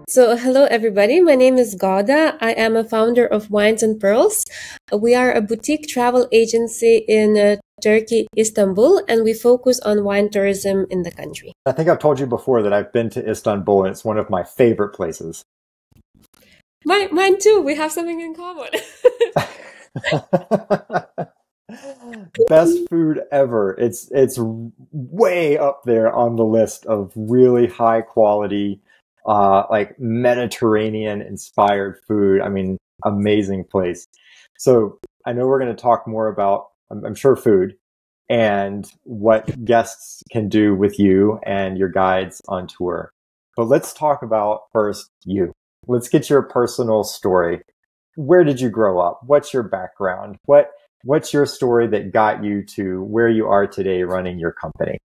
So, hello everybody. My name is Goda. I am a founder of Wines and Pearls. We are a boutique travel agency in Turkey, Istanbul, and we focus on wine tourism in the country. I think I've told you before that I've been to Istanbul and it's one of my favorite places. Mine too. We have something in common. Best food ever. It's way up there on the list of really high quality, like Mediterranean inspired food. I mean, amazing place. So I know we're going to talk more about, I'm sure, food and what guests can do with you and your guides on tour. But let's talk about first you. Let's get your personal story. Where did you grow up? What's your background? What's your story that got you to where you are today running your company?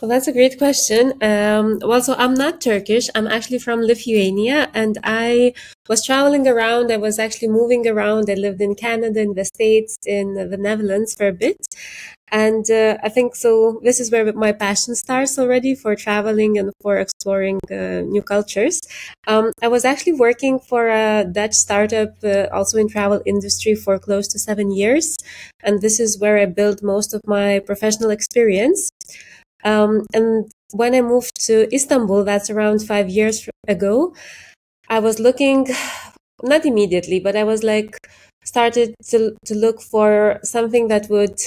Well, that's a great question. So I'm not Turkish. I'm actually from Lithuania, and I was traveling around. I was actually moving around. I lived in Canada, in the States, in the Netherlands for a bit. And I think so. This is where my passion starts already for traveling and for exploring new cultures. I was actually working for a Dutch startup, also in travel industry, for close to 7 years, and this is where I built most of my professional experience. And when I moved to Istanbul, that's around 5 years ago, I was looking, not immediately, but I was like, started to look for something that would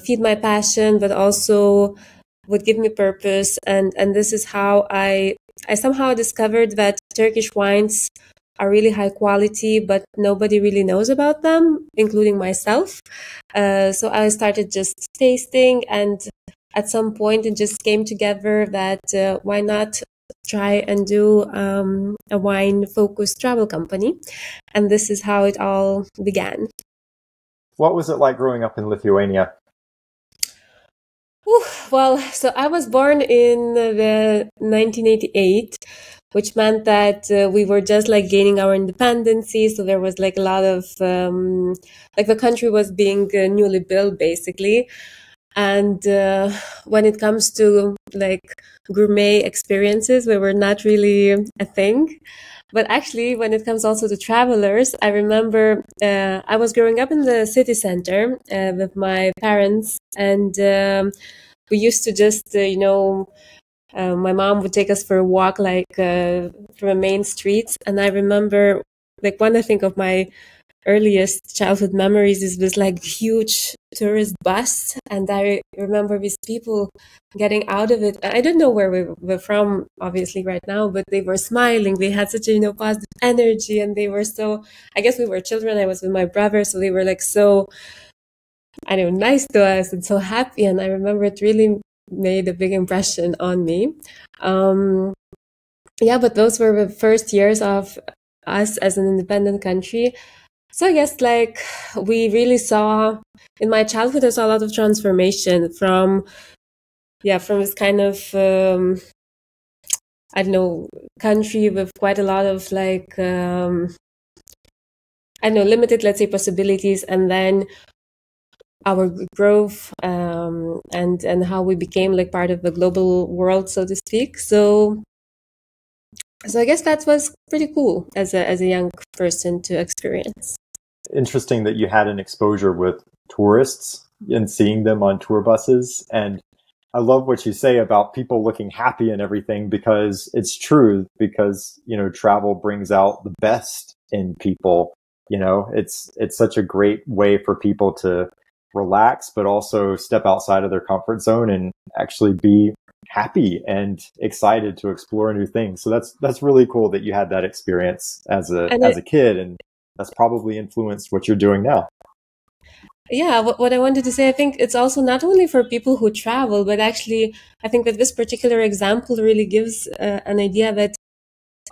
feed my passion, but also would give me purpose. And this is how I somehow discovered that Turkish wines are really high quality, but nobody really knows about them, including myself. So I started just tasting, and at some point it just came together that why not try and do a wine-focused travel company. And this is how it all began. What was it like growing up in Lithuania? Well, so I was born in the 1988, which meant that we were just like gaining our independency. So there was like a lot of, like the country was being newly built, basically. And when it comes to like gourmet experiences, we were not really a thing. But actually, when it comes also to travelers, I remember I was growing up in the city center with my parents, and we used to just, my mom would take us for a walk, like through the main streets. And I remember, like, when I think of my earliest childhood memories is this like huge tourist bus, and I remember these people getting out of it. I don't know where we were from, obviously, right now, but they were smiling. They had such a positive energy, and they were so. I guess we were children. I was with my brother, so they were like so. I don't know, nice to us and so happy. And I remember it really made a big impression on me. Um, yeah, but those were the first years of us as an independent country. So I guess like we really saw in my childhood, I saw a lot of transformation from this kind of I don't know, country with quite a lot of like I don't know, limited, let's say, possibilities, and then our growth and how we became like part of the global world, so to speak. So I guess that was pretty cool as a young person to experience. Interesting that you had an exposure with tourists and seeing them on tour buses. And I love what you say about people looking happy and everything, because it's true, because, travel brings out the best in people. It's such a great way for people to relax, but also step outside of their comfort zone and actually be happy and excited to explore new things. So that's really cool that you had that experience as a kid, and that's probably influenced what you're doing now. Yeah, what I wanted to say, I think it's also not only for people who travel, but actually, I think that this particular example really gives an idea that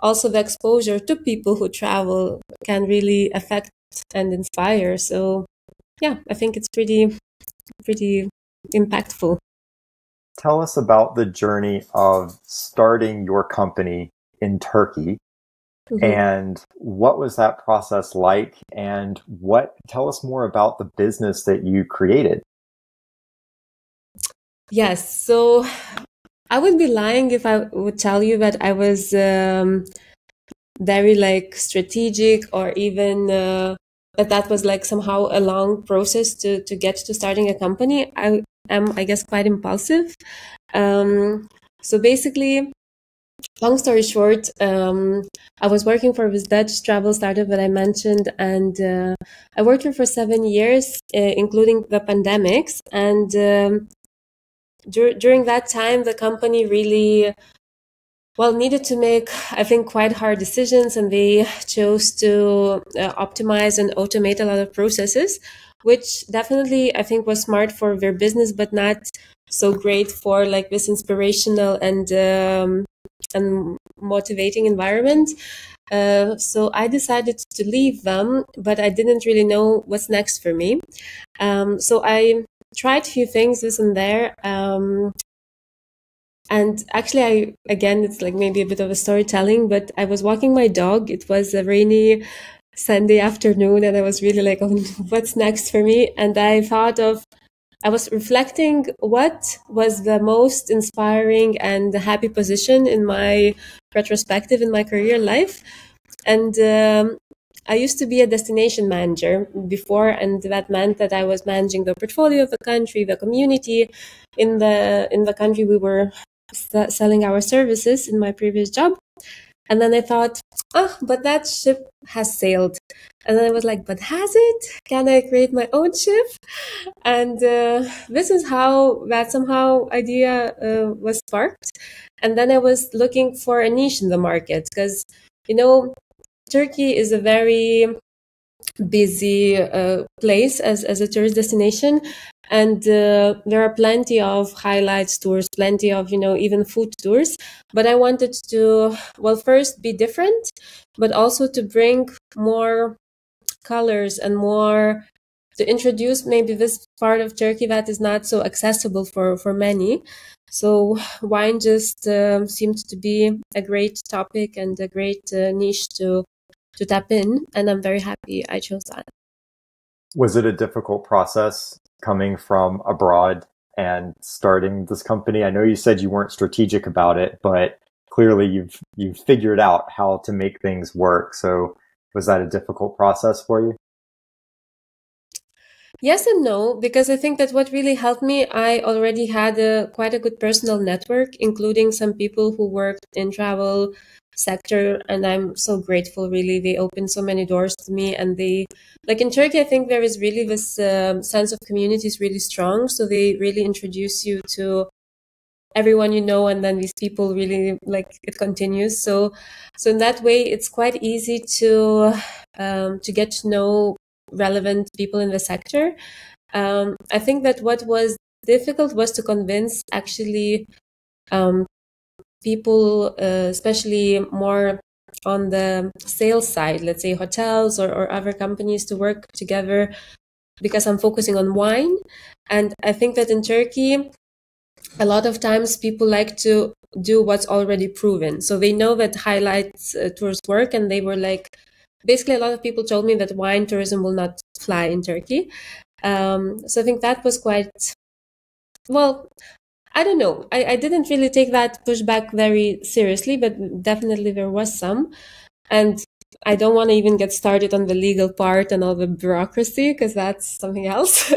also the exposure to people who travel can really affect and inspire. So, yeah, I think it's pretty impactful. Tell us about the journey of starting your company in Turkey. And what was that process like? And tell us more about the business that you created. Yes. So I would be lying if I would tell you that I was very like strategic, or even that was like somehow a long process to get to starting a company. I am, I guess, quite impulsive. So basically, long story short, I was working for this Dutch travel startup that I mentioned, and I worked here for 7 years, including the pandemics. And during that time, the company really needed to make, I think, quite hard decisions, and they chose to optimize and automate a lot of processes, which definitely I think was smart for their business, but not so great for like this inspirational and motivating environment. So I decided to leave them, but I didn't really know what's next for me. So I tried a few things, this and there. And actually, again, it's like maybe a bit of a storytelling, but I was walking my dog. It was a rainy Sunday afternoon, and I was really like, oh, what's next for me? And I was reflecting what was the most inspiring and happy position in my retrospective in my career life. And I used to be a destination manager before, and that meant that I was managing the portfolio of the country, the community in the country we were selling our services in my previous job. And then I thought, but that ship has sailed. And then I was like, but has it? Can I create my own ship? And this is how that somehow idea was sparked. And then I was looking for a niche in the market because, Turkey is a very busy place as a tourist destination, and there are plenty of highlights tours, plenty of even food tours. But I wanted to, first be different, but also to bring more colors and more to introduce maybe this part of Turkey that is not so accessible for many. So wine just seemed to be a great topic and a great niche to tap in, and I'm very happy I chose that. Was it a difficult process coming from abroad and starting this company? I know you said you weren't strategic about it, but clearly you've figured out how to make things work. So was that a difficult process for you? Yes and no, because I think that what really helped me, I already had quite a good personal network, including some people who worked in travel sector, and I'm so grateful. Really, they opened so many doors to me, and they, like in Turkey, I think there is really this sense of community is really strong. So they really introduce you to everyone and then these people really like it continues. So in that way, it's quite easy to get to know relevant people in the sector. I think that what was difficult was to convince actually people, especially more on the sales side, let's say hotels or other companies, to work together, because I'm focusing on wine. And I think that in Turkey, a lot of times people like to do what's already proven. So they know that highlights tours work, and they were like, basically a lot of people told me that wine tourism will not fly in Turkey. So I think that was quite, I don't know. I didn't really take that pushback very seriously, but definitely there was some. And I don't want to even get started on the legal part and all the bureaucracy, because that's something else.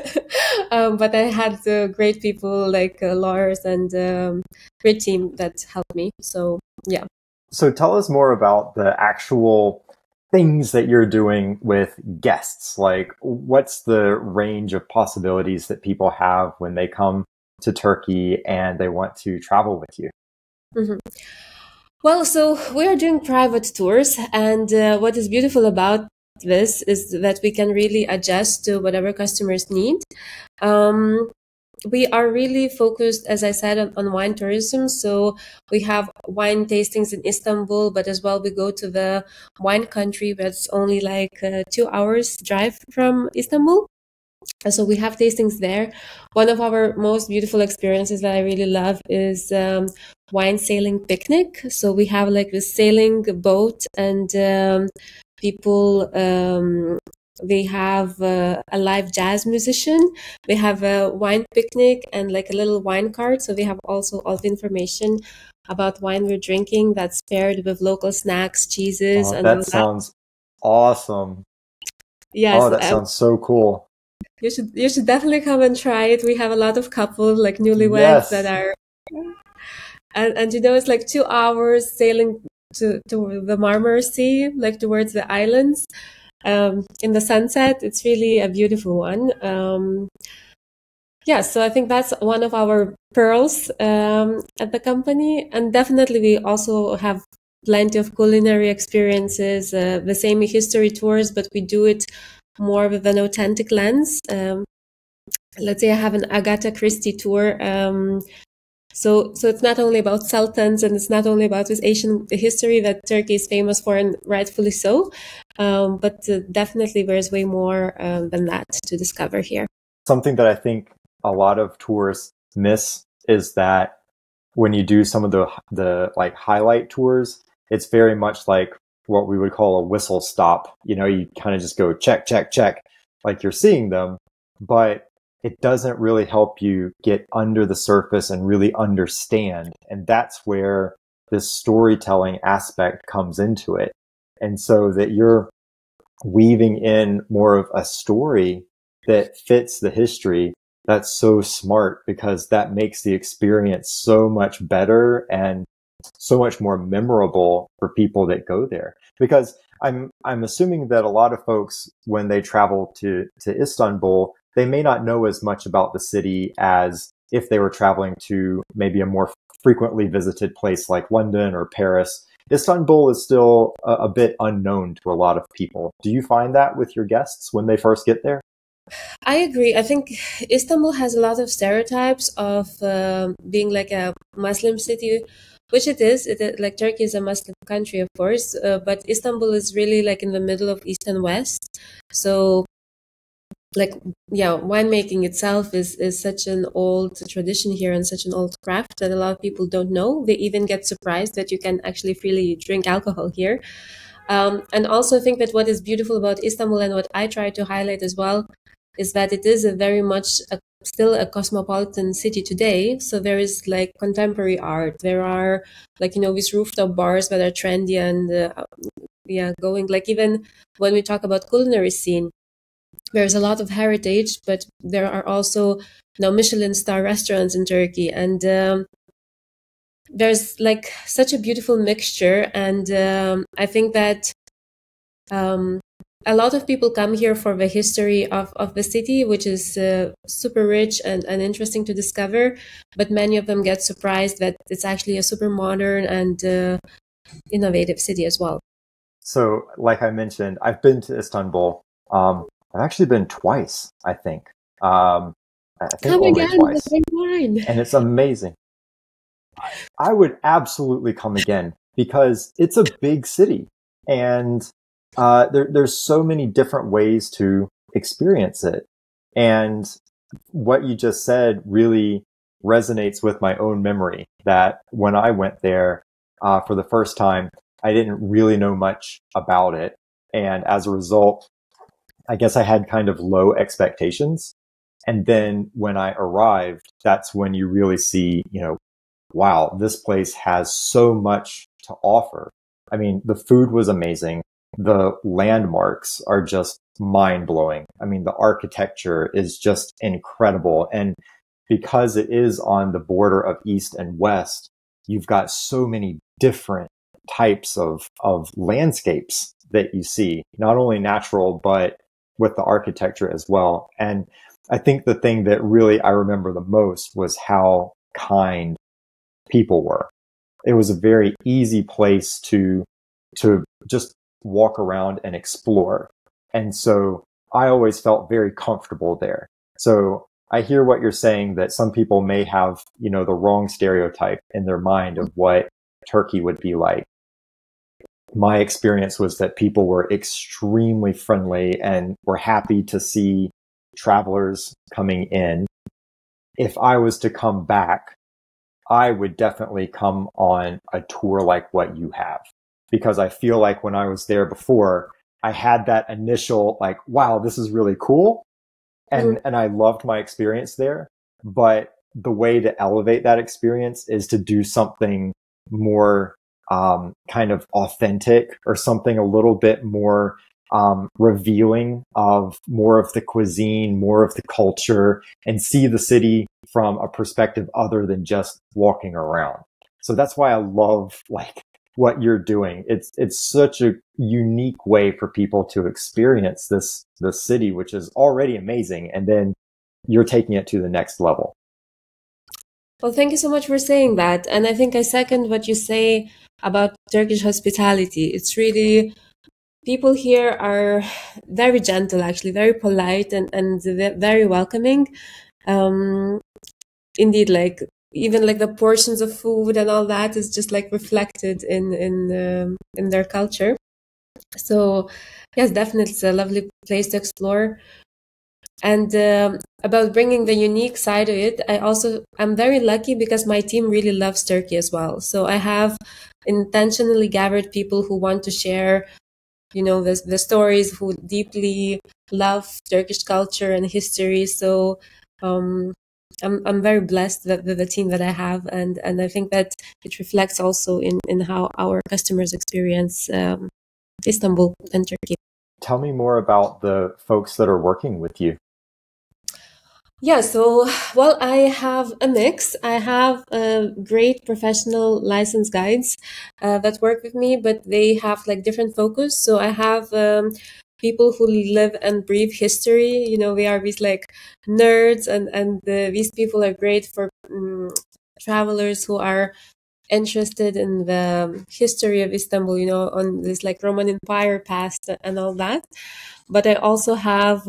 But I had great people like lawyers and great team that helped me. So, yeah. So tell us more about the actual things that you're doing with guests. Like, what's the range of possibilities that people have when they come to Turkey and they want to travel with you? Mm-hmm. Well, so we are doing private tours, and what is beautiful about this is that we can really adjust to whatever customers need. We are really focused, as I said, on wine tourism. So we have wine tastings in Istanbul, but as well we go to the wine country that's only like 2 hours drive from Istanbul. So we have tastings there. One of our most beautiful experiences that I really love is wine sailing picnic. So we have like this sailing boat, and people they have a live jazz musician. They have a wine picnic and like a little wine cart. So they have also all the information about wine we're drinking that's paired with local snacks, cheeses, Oh, and all that that. sounds awesome. Oh, Yes, that sounds so cool. you should definitely come and try it. We have a lot of couples, like newlyweds, that Yes. are and it's like 2 hours sailing to the Marmara Sea, like towards the islands. In the sunset, it's really a beautiful one. Yeah, so I think that's one of our pearls at the company, and definitely we also have plenty of culinary experiences, the same history tours, but we do it more with an authentic lens. Let's say I have an Agatha Christie tour. So it's not only about sultans and it's not only about this Asian history that Turkey is famous for, and rightfully so, but definitely there's way more than that to discover here. Something that I think a lot of tourists miss is that when you do some of the like highlight tours, it's very much like what we would call a whistle stop. You know, you kind of just go check, check, check, like you're seeing them, but it doesn't really help you get under the surface and really understand. And that's where this storytelling aspect comes into it. And so that you're weaving in more of a story that fits the history. That's so smart because that makes the experience so much better and so much more memorable for people that go there. Because I'm assuming that a lot of folks, when they travel to Istanbul, they may not know as much about the city as if they were traveling to maybe a more frequently visited place like London or Paris. Istanbul is still a bit unknown to a lot of people. Do you find that with your guests when they first get there? I agree. I think Istanbul has a lot of stereotypes of being like a Muslim city, which it is. Like Turkey is a Muslim country, of course, but Istanbul is really like in the middle of East and West. So, like, yeah, winemaking itself is such an old tradition here and such an old craft that a lot of people don't know. They even get surprised that you can actually freely drink alcohol here. And also think that what is beautiful about Istanbul and what I try to highlight as well is that it is a very much still a cosmopolitan city today. So there is like contemporary art. There are like, these rooftop bars that are trendy and yeah, going like even when we talk about culinary scene, there's a lot of heritage, but there are also now Michelin star restaurants in Turkey. And there's like such a beautiful mixture. And I think that um, a lot of people come here for the history of the city, which is super rich and interesting to discover. But many of them get surprised that it's actually a super modern and innovative city as well. So, like I mentioned, I've been to Istanbul. I've actually been twice, I think. I think Come only again, the twice. big wine. And it's amazing. I would absolutely come again because it's a big city and there's so many different ways to experience it. And what you just said really resonates with my own memory that when I went there for the first time, I didn't really know much about it. And as a result, I guess I had kind of low expectations. And then when I arrived, that's when you really see, wow, this place has so much to offer. I mean, the food was amazing. The landmarks are just mind blowing. I mean, the architecture is just incredible. And because it is on the border of East and West, you've got so many different types of landscapes that you see, not only natural, but with the architecture as well. And I think the thing that really I remember the most was how kind people were. It was a very easy place to just walk around and explore. And so I always felt very comfortable there. So I hear what you're saying that some people may have, the wrong stereotype in their mind of what Turkey would be like. My experience was that people were extremely friendly and were happy to see travelers coming in. If I was to come back, I would definitely come on a tour like what you have, because I feel like when I was there before, I had that initial like, wow, this is really cool. And I loved my experience there. But the way to elevate that experience is to do something more kind of authentic, or something a little bit more revealing of more of the cuisine, more of the culture, and see the city from a perspective other than just walking around. So that's why I love like what you're doing. It's such a unique way for people to experience this city, which is already amazing, and then you're taking it to the next level. Well, thank you so much for saying that. And I think I second what you say about Turkish hospitality. It's really, people here are very gentle, actually, very polite, and very welcoming. Indeed, like even like the portions of food and all that is just like reflected in their culture. So yes, definitely it's a lovely place to explore. And about bringing the unique side of it, I'm very lucky because my team really loves Turkey as well. So I have intentionally gathered people who want to share, you know, the stories, who deeply love Turkish culture and history. So I'm very blessed with the team that I have, and I think that it reflects also in how our customers experience Istanbul and Turkey. Tell me more about the folks that are working with you. Yeah, so, well, I have a mix. I have great professional licensed guides that work with me, but they have like different focus. So I have people who live and breathe history. You know, they are these like nerds, and these people are great for travelers who are interested in the history of Istanbul, you know, on this like Roman Empire past and all that. But I also have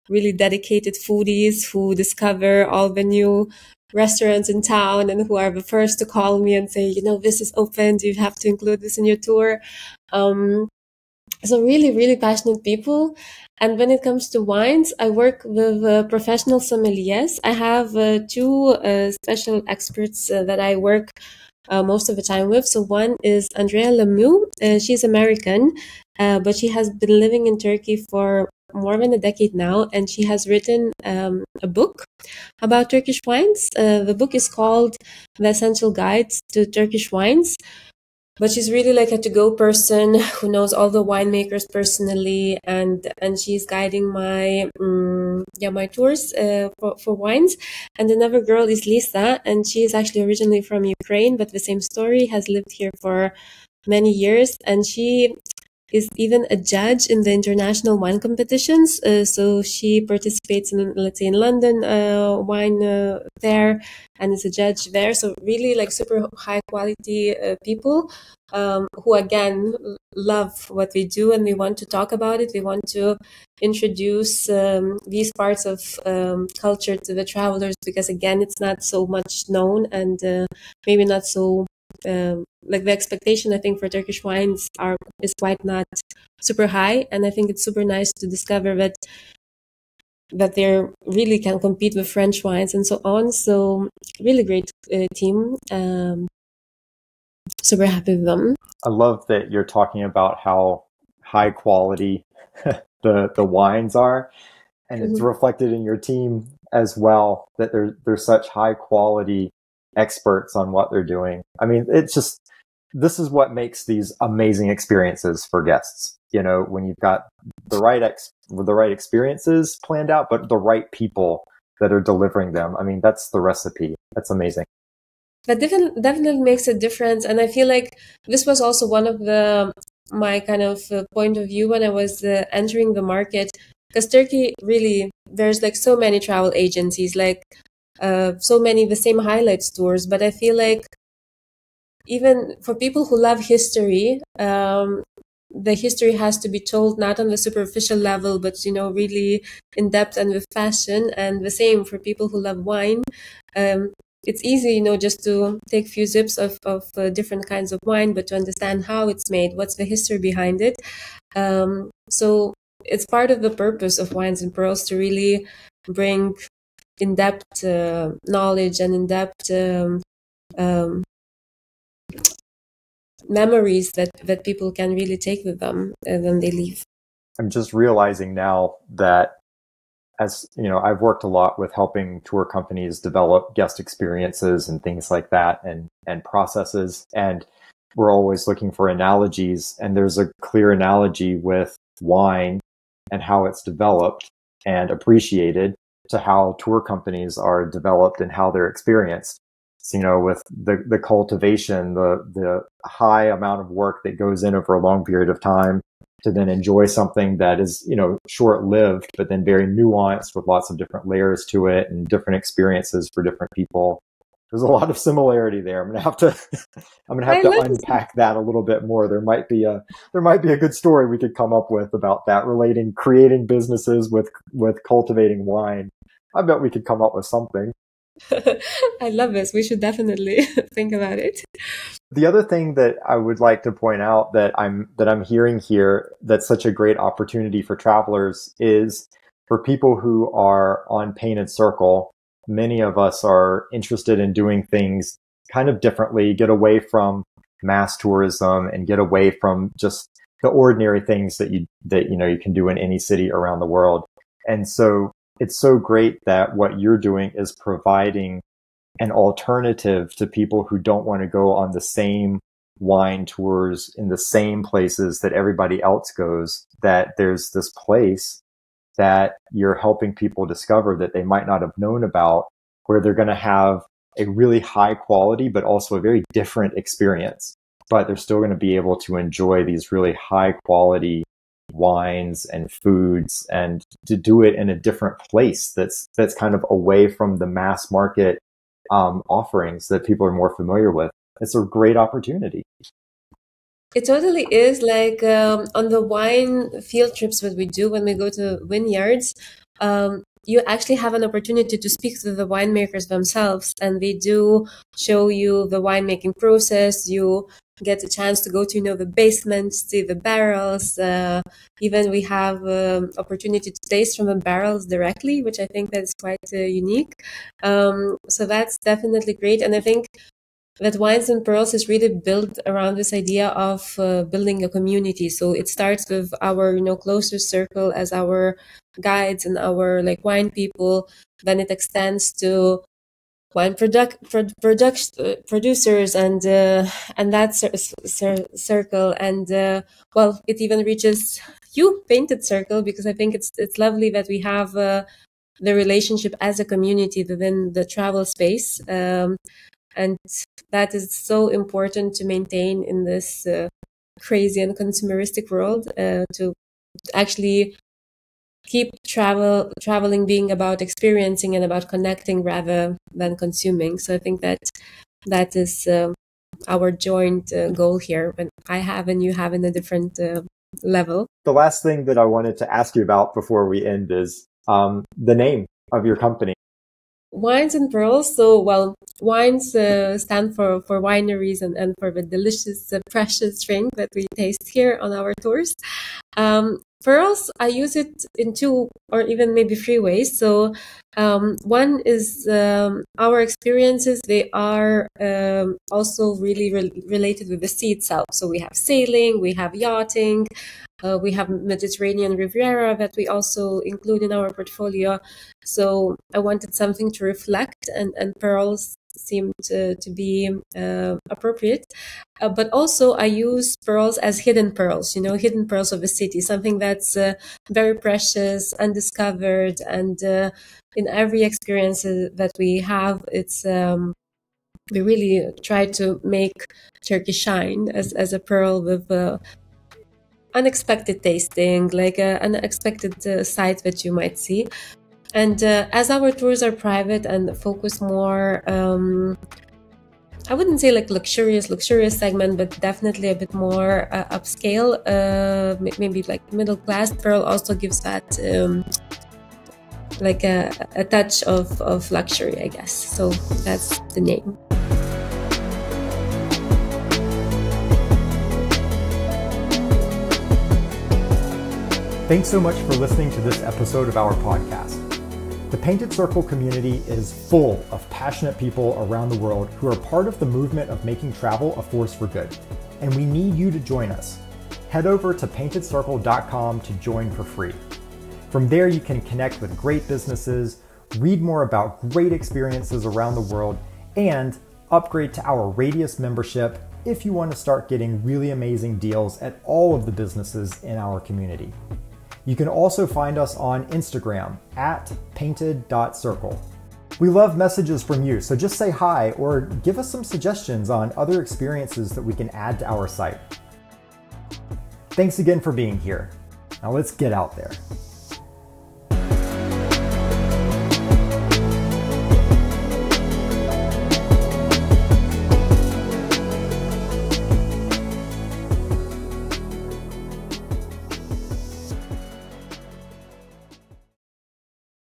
really dedicated foodies who discover all the new restaurants in town and who are the first to call me and say, you know, this is open. You have to include this in your tour. So really, really passionate people. And when it comes to wines, I work with professional sommeliers. I have two special experts that I work most of the time with. So one is Andrea Lemieux. She's American, but she has been living in Turkey for more than a decade now, and she has written a book about Turkish wines. The book is called The Essential Guides to Turkish Wines. But she's really like a to-go person who knows all the winemakers personally, and she's guiding my my tours for wines. And another girl is Lisa, and she is actually originally from Ukraine, but the same story, has lived here for many years, and she is even a judge in the international wine competitions. So she participates in, let's say, in London wine fair, and is a judge there. So really like super high quality people who again love what we do, and we want to talk about it. We want to introduce these parts of culture to the travelers, because again, it's not so much known, and maybe not so like the expectation, I think, for Turkish wines is quite not super high, and I think it's super nice to discover that they really can compete with French wines and so on. So really great team. Super happy with them. I love that you're talking about how high quality the wines are, and it's reflected in your team as well, that they're such high quality experts on what they're doing. I mean, it's just, this is what makes these amazing experiences for guests. You know, when you've got the right experiences planned out, but the right people that are delivering them. I mean, that's the recipe. That's amazing. That definitely makes a difference, and I feel like this was also one of my kind of point of view when I was entering the market, because Turkey really, there's like so many travel agencies, like so many the same highlights tours, but I feel like even for people who love history, the history has to be told not on the superficial level, but, you know, really in depth and with passion. And the same for people who love wine. It's easy, you know, just to take a few sips of different kinds of wine, but to understand how it's made, what's the history behind it. So it's part of the purpose of Wines and Pearls to really bring in-depth knowledge and in-depth memories that people can really take with them when they leave. I'm just realizing now that, as you know, I've worked a lot with helping tour companies develop guest experiences and things like that, and processes. And we're always looking for analogies. And there's a clear analogy with wine and how it's developed and appreciated to how tour companies are developed and how they're experienced. So, you know, with the cultivation, the high amount of work that goes in over a long period of time to then enjoy something that is, you know, short-lived, but then very nuanced with lots of different layers to it and different experiences for different people. There's a lot of similarity there. I'm gonna have to unpack that a little bit more. There might be a good story we could come up with about that, relating creating businesses with cultivating wine. I bet we could come up with something. I love this. We should definitely think about it. The other thing that I would like to point out that I'm hearing here that's such a great opportunity for travelers is for people who are on Painted Circle. Many of us are interested in doing things kind of differently, get away from mass tourism and get away from just the ordinary things that you can do in any city around the world. And so it's so great that what you're doing is providing an alternative to people who don't want to go on the same wine tours in the same places that everybody else goes, that there's this place that you're helping people discover that they might not have known about, where they're going to have a really high quality, but also a very different experience. But they're still going to be able to enjoy these really high quality wines and foods, and to do it in a different place that's kind of away from the mass market offerings that people are more familiar with. It's a great opportunity. It totally is. Like on the wine field trips that we do when we go to vineyards, you actually have an opportunity to speak to the winemakers themselves, and they do show you the winemaking process. You get a chance to go to, the basement, see the barrels. Even we have opportunity to taste from the barrels directly, which I think that's quite unique. So that's definitely great. And I think that Wines and Pearls is really built around this idea of building a community. So it starts with our, closer circle as our guides and our wine people. Then it extends to wine producers and that circle. And it even reaches you, Painted Circle, because I think it's lovely that we have the relationship as a community within the travel space. And that is so important to maintain in this crazy and consumeristic world, to actually keep traveling being about experiencing and about connecting rather than consuming. So I think that is our joint goal here, and I have and you have in a different level. The last thing that I wanted to ask you about before we end is the name of your company. Wines and Pearls. So, wines stand for wineries and for the delicious, precious drink that we taste here on our tours. Pearls, I use it in 2 or even maybe 3 ways. So, one is our experiences. They are also really related with the sea itself. So we have sailing, we have yachting, we have Mediterranean Riviera that we also include in our portfolio. So I wanted something to reflect, and pearls seemed to be appropriate. But also I use pearls as hidden pearls, hidden pearls of a city, something that's very precious, undiscovered. And in every experience that we have, it's we really try to make Turkey shine as a pearl with unexpected tasting, like an unexpected sight that you might see. And as our tours are private and focus more, I wouldn't say luxurious segment, but definitely a bit more upscale, maybe middle class. Pearl also gives that a touch of luxury, I guess. So that's the name. Thanks so much for listening to this episode of our podcast. The Painted Circle community is full of passionate people around the world who are part of the movement of making travel a force for good. And we need you to join us. Head over to paintedcircle.com to join for free. From there, you can connect with great businesses, read more about great experiences around the world, and upgrade to our Radius membership if you want to start getting really amazing deals at all of the businesses in our community. You can also find us on Instagram at painted.circle. We love messages from you, so just say hi or give us some suggestions on other experiences that we can add to our site. Thanks again for being here. Now let's get out there.